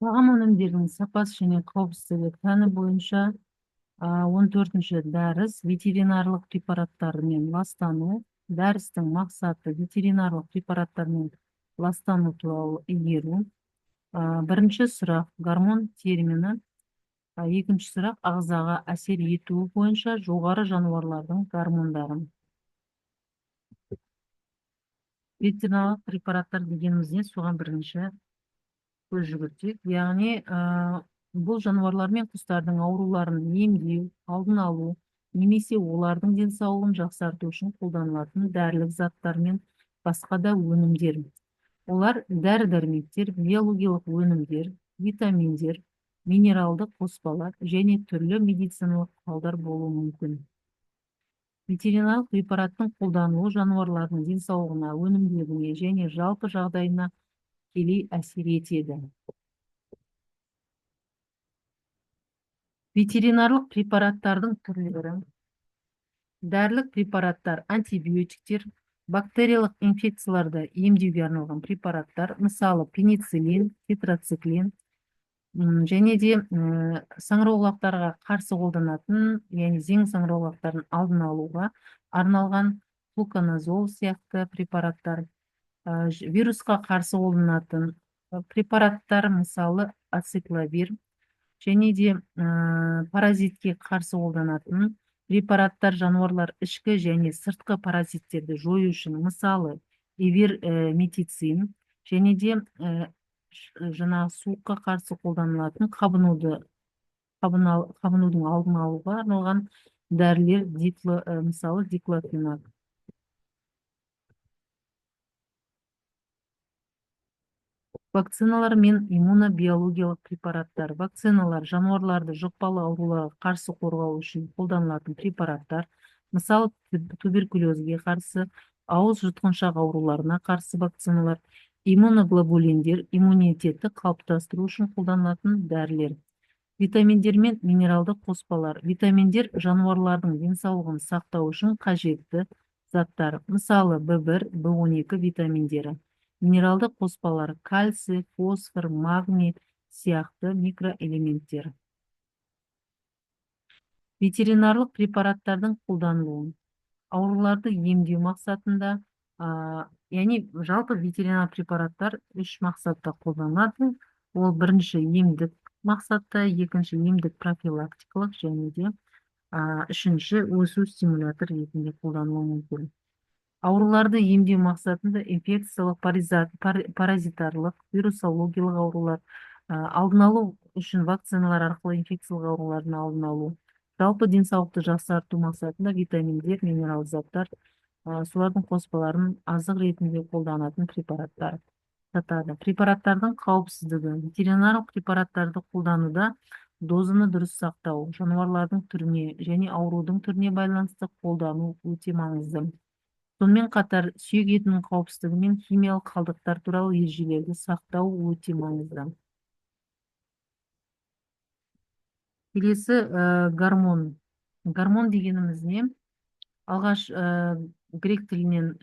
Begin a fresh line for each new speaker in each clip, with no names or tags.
Тағам өнімдерінің сапасы және қауіпсіздігі пәні бойынша 14-ші дәріс ветеринарлық препараттармен ластану. Дәрістің мақсаты ветеринарлық препараттармен ластану туралы игеру. Бірінші сұрақ гормон термині. Екінші сұрақ ағзаға әсер етуі бойынша жоғары жануарлардың гормондарын. Ветеринарлық препараттар дегеніміз не? Соған бірінші көз жүгіртсек, яғни бұл жануарлар мен құстардың ауруларын емдеу, алдын алу, немесе олардың денсаулығын жақсарту үшін қолданылатын дәрілік заттар мен басқа да өнімдер. Олар дәрі-дәрмектер, биологиялық өнімдер, витаминдер, минералды қоспалар және түрлі медициналық құралдар болуы мүмкін. Ветеринарлық препараттың қолданылуы жануарлардың денсаулығына, өнімділігіне және жалпы жағдайына тікелей әсер етеді. Ветеринарлық препараттардың түрлері. Дәрілік препараттар, антибиотиктер, бактериялық инфекцияларды емдеуге арналған препараттар, мысалы пенициллин, тетрациклин, және де саңырауқұлақтарға қарсы қолданатын, яғни зең саңырауқұлақтарын алдын алуға арналған флуконазол сияқты препараттар, вирусқа қарсы қолданатын препараттар, мысалы ацикловир, және де паразитке қарсы қолданатын препараттар жануарлар ішкі және сыртқы паразиттерді жою үшін, мысалы ивермектин, және де суыққа қарсы қолданылатын қабынудың алдын алуға арналған дәрілер, мысалы диклофенак. Вакциналар мен иммунобиологиялық препараттар. Вакциналар жануарларды жұқпалы ауруларға қарсы қорғау үшін қолданылатын препараттар, мысалы туберкулезге қарсы, ауыз жұтқыншақ ауруларына қарсы вакциналар, иммуноглобулиндер, иммунитетті қалыптастыру үшін қолданылатын дәрілер. Витаминдер мен минералды қоспалар. Витаминдер жануарлардың денсаулығын сақтау үшін қажетті заттар, мысалы В1, В12 витаминдері. Минералды қоспалар, кальций, фосфор, магний сияқты микроэлементтер. Ветеринарлық препараттардың қолданылуы. Ауруларды емдеу мақсатында, яғни жалпы ветеринар препараттар үш мақсатта қолданылады. Ол бірінші емдік мақсатта, екінші емдік профилактикалық, және де үшінші өсу стимулятор ретінде қолданылуы мүмкін. Ауруларды емдеу мақсатында инфекциялық, паразитарлық, вирусологиялық аурулар, алдын алу үшін вакциналар арқылы инфекциялық аурулардың алдын алу, жалпы денсаулықты жақсарту мақсатында витаминдер, минерал заттар, солардың қоспаларын азық ретінде қолданатын препараттар жатады. Препараттардың қауіпсіздігі. Ветеринарлық препараттарды қолдануда дозаны дұрыс сақтау, жануарлардың түріне және аурудың түріне байланысты қолдану өте маңызды. Сонымен қатар сүйек етінің қауіпсіздігі мен химиялық қалдықтар туралы ережелерді сақтау өте маңызды. Келесі гормон. Гормон дегеніміз не? Алғаш грек тілінен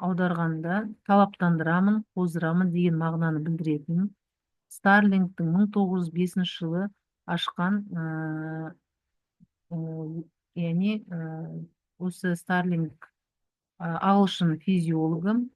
аударғанда талаптандырамын, қоздырамын деген мағынаны білдіретін. Старлингтің 1905 жылы ашқан, яғни осы Старлинг ағылшын физиологы,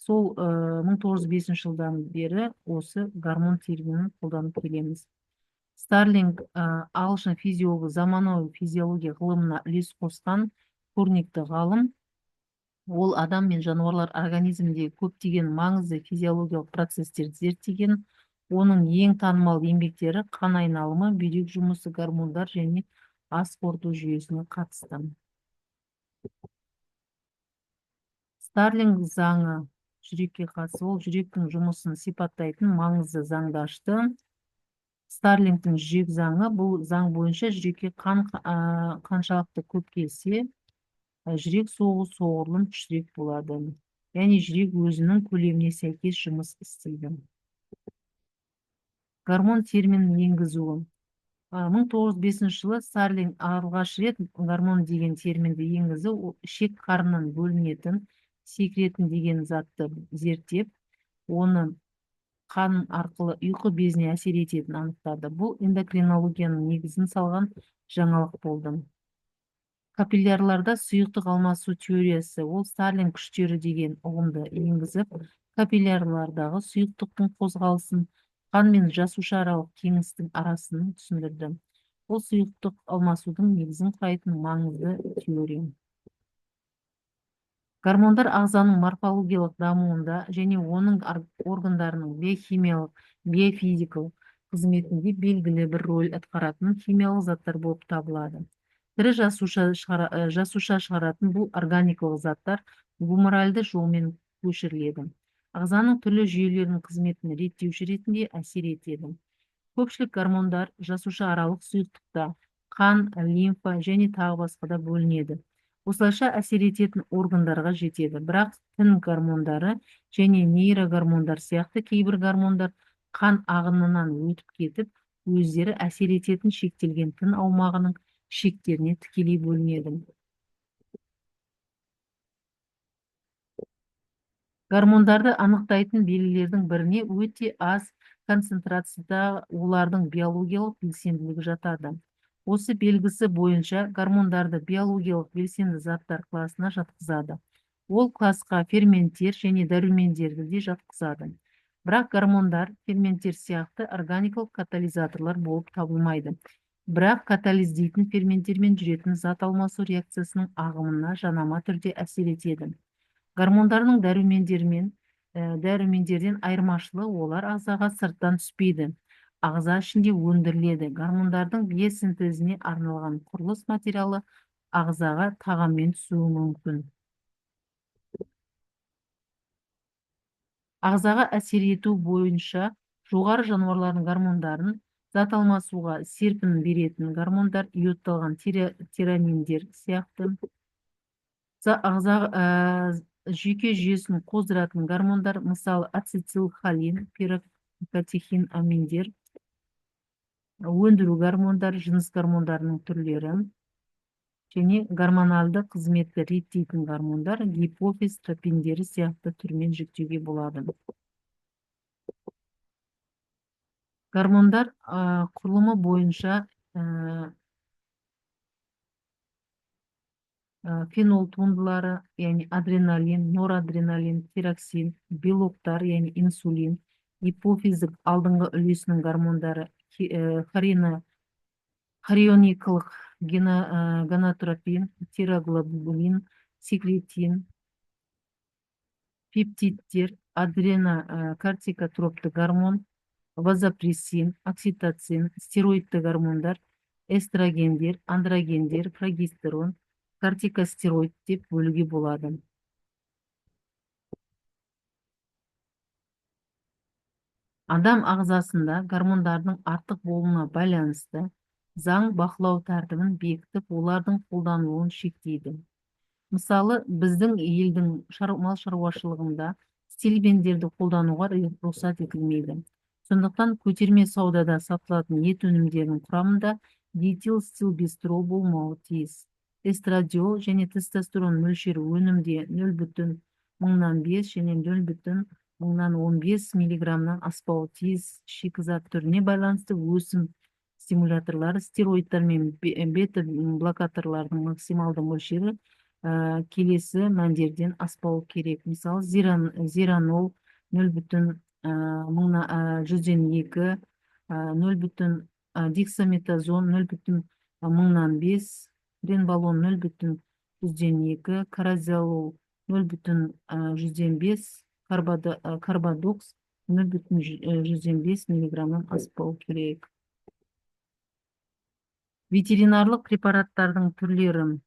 сол 1905 жылдан бері осы гормон терминін қолданып келеміз. Старлинг ағылшын физиологы заманауи физиология ғылымына үлес қосқан көрнекті ғалым. Ол адам мен жануарлар организмінде көптеген маңызды физиологиялық процестерді зерттеген. Оның ең танымал еңбектері қан айналымы, бүйрек жұмысы, гормондар және ас қорыту жүйесіне қатысты. Старлинг заңы жүрекке қатысты, ол жүректің жұмысын сипаттайтын маңызды заңды ашты. Старлингтің жүрек заңы, бұл заң бойынша жүрекке қан қаншалықты көп келсе, жүрек соғу соғұрлым күштірек болады. Яғни жүрек өзінің көлеміне сәйкес жұмыс істейді. Гормон терминін енгізуі. 1905 жылы Старлинг алғаш рет гормон деген терминді енгізді. Ішек қарыннан бөлінетін секретін деген затты зерттеп, оны қан арқылы ұйқы безіне әсер ететінін анықтады. Бұл эндокринологияның негізін салған жаңалық болды. Капиллярларда сұйықтық алмасу теориясы, ол Старлинг күштері деген ұғымды енгізіп, капиллярлардағы сұйықтықтың қозғалысын қан мен жасуша аралық кеңістің арасын түсіндірді. Ол сұйықтық алмасудың негізін құрайтын маңызды теория. Гормондар ағзаның морфологиялық дамуында және оның органдарының биохимиялық, биофизикалық қызметінде белгілі бір роль атқаратын химиялық заттар болып табылады. Тірі жасуша шығаратын бұл органикалық заттар гуморальды жолмен көшіріледі. Ағзаның түрлі жүйелерінің қызметін реттеуші ретінде әсер етеді. Көпшілік гормондар жасуша аралық сұйықтықта, қан, лимфа және тағы басқада бөлінеді. Осылайша әсер ететін органдарға жетеді. Бірақ тін гормондары және нейрогормондар сияқты кейбір гормондар қан ағынынан өтіп кетіп, өздері әсер ететін шектелген тін аумағының шектеріне тікелей бөлінеді. Гормондарды анықтайтын белгілердің біріне өте аз концентрацияда олардың биологиялық белсенділігі жатады. Осы белгісі бойынша гормондарды биологиялық белсенді заттар класына жатқызады. Ол классқа ферменттер және дәрумендерді де жатқызады. Бірақ гормондар ферменттер сияқты органикалық катализаторлар болып табылмайды. Бірақ катализдейтін ферменттермен жүретін зат алмасу реакциясының ағымына жанама түрде әсер етеді. Гормондардың дәрумендерден айырмашылығы олар ағзаға сырттан түспейді. Ағза ішінде өндіріледі. Гормондардың биосинтезіне арналған құрылыс материалы ағзаға тағаммен түсуі мүмкін. Ағзаға әсер ету бойынша жоғары жануарлардың гормондарын зат алмасуға серпін беретін гормондар йодталған тираминдер сияқты. Жүйке жүйесін қоздыратын гормондар, мысалы ацетилхолин, пирокатехин аминдер, өндіру гормондар, жыныс гормондарының түрлері және гормоналды қызметті реттейтін гормондар гипофиз тропиндері сияқты түрмен жіктеуге болады. Гормондар құрылымы бойынша фенол туындылары, яғни адреналин, норадреналин, тироксин, белоктар, яғни инсулин, гипофиздік алдыңғы үлесінің гормондары, хорионикалық гонадотропин, тироглобулин, секретин, пептидтер, адренокортикотропты гормон, вазопрессин, окситоцин, стероидты гормондар, эстрогендер, андрогендер, прогестерон, кортикостероид деп бөлуге болады. Адам ағзасында гормондардың артық болуына байланысты заң бақылау тәртібін бекітіп, олардың қолданылуын шектейді. Мысалы, біздің елдің мал шаруашылығында стильбендерді қолдануға рұқсат етілмейді. Сондықтан көтерме саудада сатылатын ет өнімдерінің құрамында диэтилстилбестрол болмауы тиіс. Эстрадиол және тестостерон мөлшері өнімде 0,5 және 0,15 миллиграммнан аспауы тиіс. Шикізат түріне байланысты өсім стимуляторлары, стероидтар мен бета-блокаторлардың максималды мөлшері келесі мәндерден аспауы керек. Мысалы, зиранол 0,102, 0,0 дексаметазон 0,5, ренбалон 0,102, каразолол 0,105, карбадокс 0,105 миллиграммнан аспау керек. Ветеринарлық препараттардың түрлері: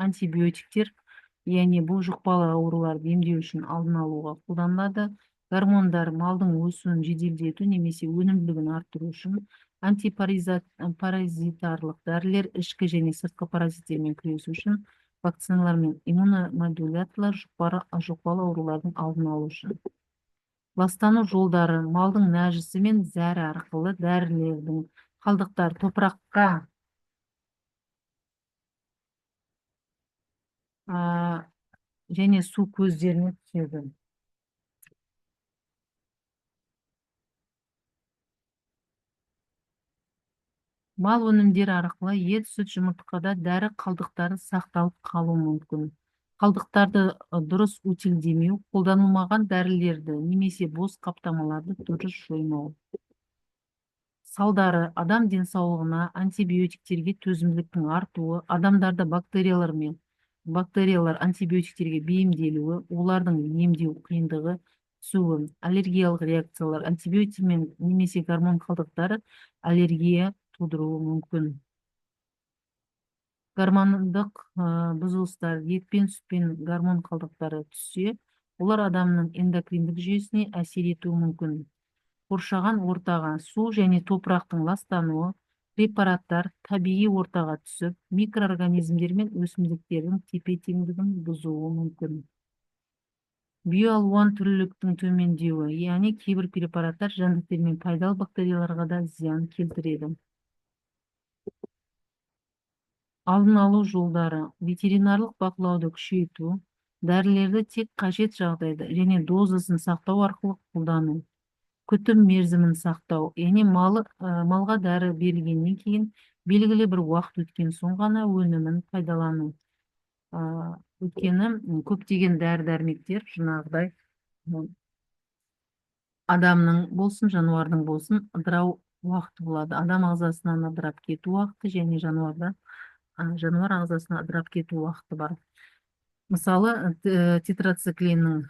антибиотиктер, яғни бұл жұқпалы ауруларды емдеу үшін алдын алуға қолданылады. Гормондар малдың өсуін жеделдету немесе өнімділігін арттыру үшін. Антипаразитарлық дәрілер ішкі және сыртқы паразиттермен күресу үшін. Вакциналар мен иммуномодуляторлар жұқпалы аурулардың алдын алу үшін. Ластану жолдары: малдың нәжісі мен зәрі арқылы дәрілердің қалдықтар топыраққа және су көздеріне түседі. Мал өнімдері арқылы ет, сүт, жұмыртқада дәрі қалдықтары сақталып қалуы мүмкін. Қалдықтарды дұрыс утилдемеу, қолданылмаған дәрілерді немесе бос қаптамаларды дұрыс жоймау. Салдары адам денсаулығына антибиотиктерге төзімділіктің артуы, адамдарда бактериялар антибиотиктерге бейімделуі, олардың емдеу қиындығы түсуі, аллергиялық реакциялар, антибиотик мен немесе гормон қалдықтары аллергия тудыруы мүмкін. Гормондық бұзылыстар, ет пен сүт пен гормон қалдықтары түссе, олар адамның эндокриндік жүйесіне әсер етуі мүмкін. Қоршаған ортаға су және топырақтың ластануы, препараттар табиғи ортаға түсіп, микроорганизмдер мен өсімдіктердің тепе-теңдігін бұзуы мүмкін. Биоалуан түрліліктің төмендеуі, яғни кейбір препараттар жәндіктер мен пайдалы бактерияларға да зиян келтіреді. Алдын алу жолдары: ветеринарлық бақылауды күшейту, дәрілерді тек қажет жағдайда және дозасын сақтау арқылы қолдану, күтім мерзімін сақтау, яғни малға дәрі берілгеннен кейін белгілі бір уақыт өткен соң ғана өнімін пайдалану. Өйткені көптеген дәрі-дәрмектер жаңағыдай адамның болсын, жануардың болсын, ыдырау уақыты болады. Адам ағзасынан ыдырап кету уақыты және жануар ағзасына ыдырап кету уақыты бар. Мысалы, тетрациклиннің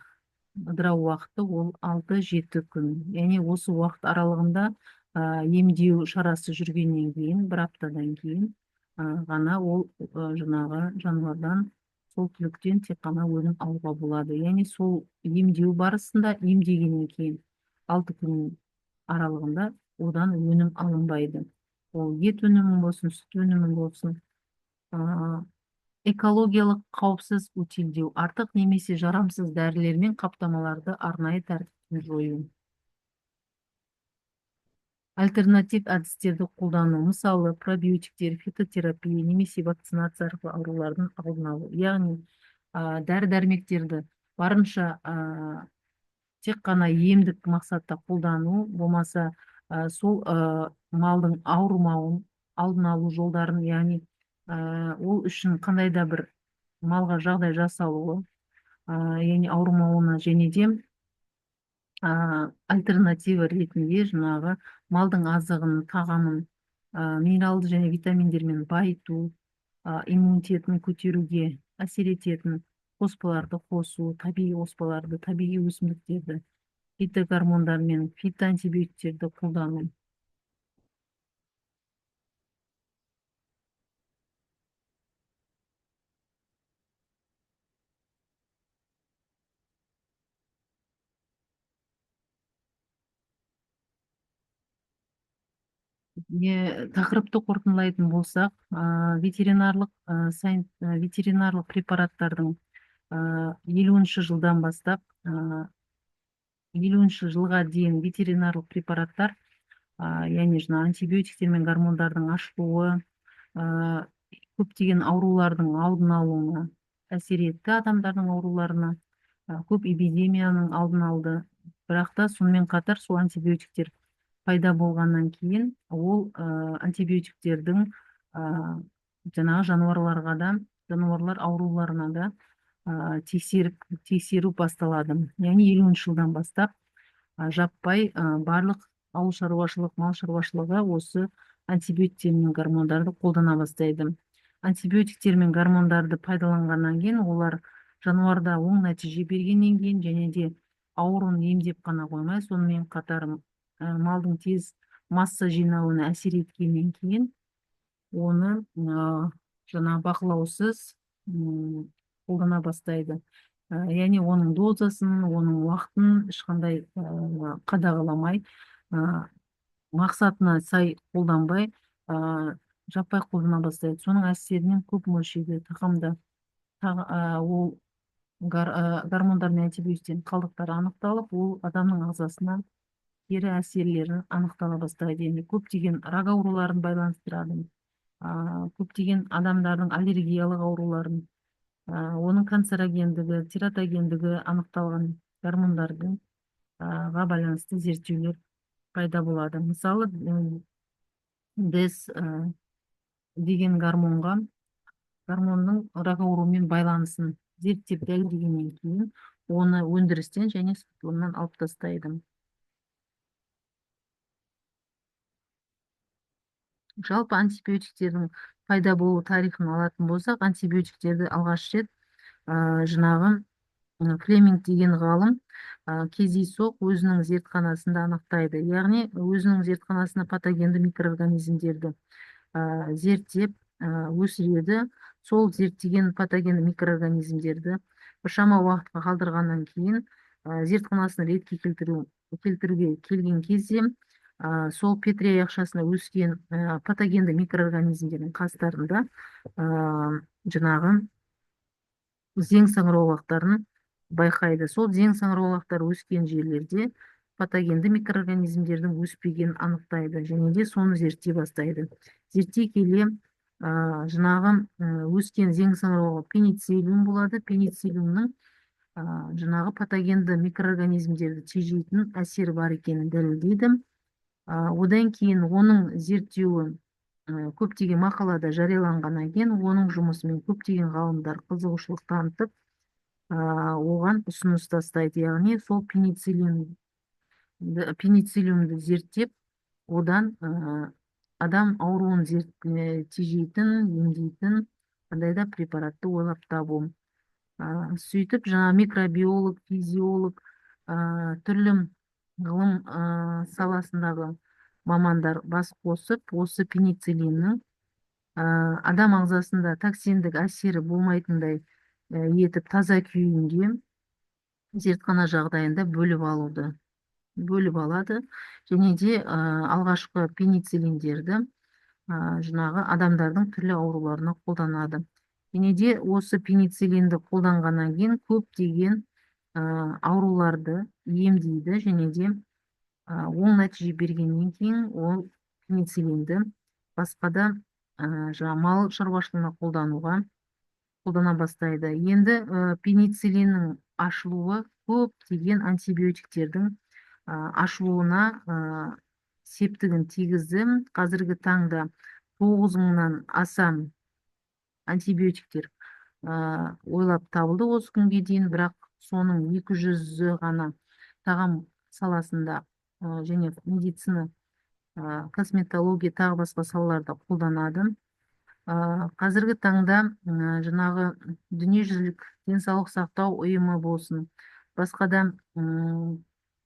ыдырау уақыты ол 6-7 күн. Яғни осы уақыт аралығында емдеу шарасы жүргеннен кейін, бір аптадан кейін ғана ол жаңағы жануардан, сол түліктен тек қана өнім алуға болады. Яғни сол емдеу барысында емдегеннен кейін 6 күн аралығында одан өнім алынбайды. Ол ет өнімі болсын, сүт өнімі болсын. Экологиялық қауіпсіз утилдеу, артық немесе жарамсыз дәрілер мен қаптамаларды арнайы тәртіппен жою. Альтернатив әдістерді қолдану, мысалы пробиотиктер, фитотерапия немесе вакцинация арқылы аурулардың алдын алу. Яғни дәрі-дәрмектерді барынша тек қана емдік мақсатта қолдану, болмаса сол малдың ауырмауын алдын алу жолдарын, яғни ол үшін қандай да бір малға жағдай жасалуы, яғни ауырмауына, және де альтернатива ретінде жаңағы малдың азығын, тағамын минералды және витаминдермен байыту, иммунитетін көтеруге әсер ететін қоспаларды қосу, табиғи қоспаларды, табиғи өсімдіктерді, фитогормондар мен фитоантибиотиктерді қолдану. Тақырыпты қорытындылайтын болсақ, ветеринарлық препараттардың 50-ші жылдан бастап 50-ші жылға дейін ветеринарлық препараттар, яғни антибиотиктер мен гормондардың ашылуы көптеген аурулардың алдын алуына әсер етті, адамдардың ауруларына, көп эпидемияның алдын алды. Бірақ та сонымен қатар сол антибиотиктер пайда болғаннан кейін ол антибиотиктердің жаңағы жануарларға да, жануарлар ауруларына да тексеру басталады. Яғни 50-ші жылдан бастап жаппай барлық ауыл шаруашылық, мал шаруашылығы осы антибиотиктер мен гормондарды қолдана бастайды. Антибиотиктер мен гормондарды пайдаланғаннан кейін олар жануарда оң нәтиже бергеннен кейін және де ауруын емдеп қана қоймай, сонымен қатар малдың тез масса жинауына әсер еткеннен кейін оны жаңа бақылаусыз қолдана бастайды. Яғни оның дозасын, оның уақытын ешқандай қадағаламай, мақсатына сай қолданбай, жаппай қолдана бастайды. Соның әсерінен көп мөлшерде тағамда ол гормондар мен антибиотиктер қалдықтары анықталып, ол адамның ағзасына кері әсерлерін анықтала бастайды. Енді көптеген рак ауруларын байланыстырады, көптеген адамдардың аллергиялық ауруларын, оның канцерогендігі, тератогендігі анықталған гормондарға байланысты зерттеулер пайда болады. Мысалы, ДЭС деген гормонның рак ауруымен байланысын зерттеп дәлелдегеннен кейін оны өндірістен және сатылымнан алып тастайды. Жалпы антибиотиктердің пайда болу тарихын алатын болсақ, антибиотиктерді алғаш рет жаңағы Флеминг деген ғалым кездейсоқ өзінің зертханасында анықтайды. Яғни өзінің зертханасында патогенді микроорганизмдерді зерттеп өсіреді. Сол зерттеген патогенді микроорганизмдерді біршама уақытқа қалдырғаннан кейін зертханасын ретке келтіруге келген кезде сол Петри аяқшасына өскен патогенді микроорганизмдердің қастарында жаңағы зең саңырауқұлақтарын байқайды. Сол зең саңырауқұлақтар өскен жерлерде патогенді микроорганизмдердің өспегенін анықтайды және де соны зерттей бастайды. Зерттей келе жаңағы өскен зең саңырауқұлақ пенициллин болады. Пенициллиннің жаңағы патогенді микроорганизмдерді тежейтін әсері бар екенін дәлелдейді. Одан кейін оның зерттеуі көптеген мақалада жарияланғаннан кейін оның жұмысымен көптеген ғалымдар қызығушылық танытып оған ұсыныс тастайды. Яғни сол пенициллинді зерттеп одан адам ауруын тежейтін, емдейтін қандай да препаратты ойлап табу. Сөйтіп жаңа микробиолог, физиолог, түрлі ғылым саласындағы мамандар бас қосып, осы пенициллиннің адам ағзасында токсиндік әсері болмайтындай етіп таза күйінде зертхана жағдайында бөліп алады және де алғашқы пенициллиндерді жаңағы адамдардың түрлі ауруларына қолданады. Және де осы пенициллинді қолданғаннан кейін көптеген ауруларды емдейді және де оң нәтиже бергеннен кейін ол пенициллинді басқа да жаңа мал шаруашылығына қолдана бастайды. Енді пенициллиннің ашылуы көптеген антибиотиктердің ашылуына септігін тигізді. Қазіргі таңда 9 мыңнан аса антибиотиктер ойлап табылды осы күнге дейін, бірақ соның 200-і ғана тағам саласында және медицина, косметология тағы басқа салаларда қолданады. Қазіргі таңда жаңағы дүниежүзілік денсаулық сақтау ұйымы болсын, басқа да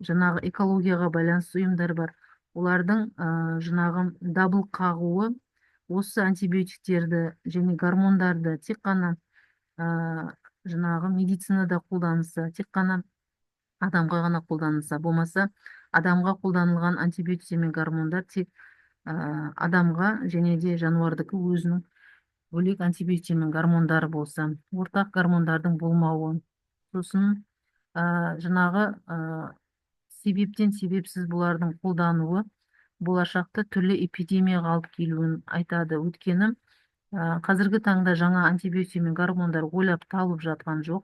жаңағы экологияға байланысты ұйымдар бар. Олардың жаңағы дабыл қағуы осы антибиотиктерді және гормондарды тек қана жаңағы медицинада қолданылса, тек қана адамға ғана қолданылса, болмаса адамға қолданылған антибиотиктер мен гормондар тек адамға және де жануардікі өзінің бөлек антибиотиктер мен гормондары болса, ортақ гормондардың болмауы, сосын жаңағы себептен себепсіз бұлардың қолдануы болашақта түрлі эпидемияға алып келуін айтады. Өйткені қазіргі таңда жаңа антибиотик мен гормондар ойлап табылып жатқан жоқ.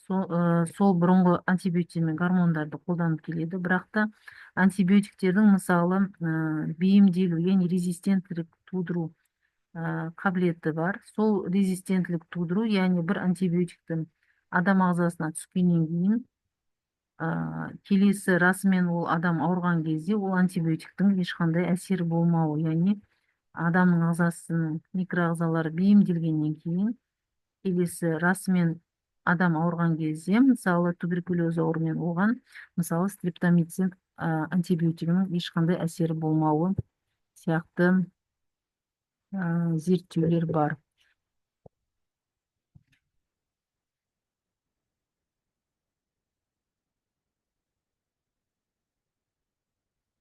Сол бұрынғы антибиотик мен гормондарды қолданып келеді. Бірақ та антибиотиктердің мысалы бейімделу, яғни резистенттілік тудыру қабілеті бар. Сол резистенттілік тудыру, яғни бір антибиотиктің адам ағзасына түскеннен кейін келесі расымен ол адам ауырған кезде ол антибиотиктің ешқандай әсері болмауы, яғни адамның ағзасының микроағзалары бейімделгеннен кейін келесі расымен адам ауырған кезде, мысалы туберкулез ауруымен оған мысалы стрептомицин антибиотигінің ешқандай әсері болмауы сияқты зерттеулер бар.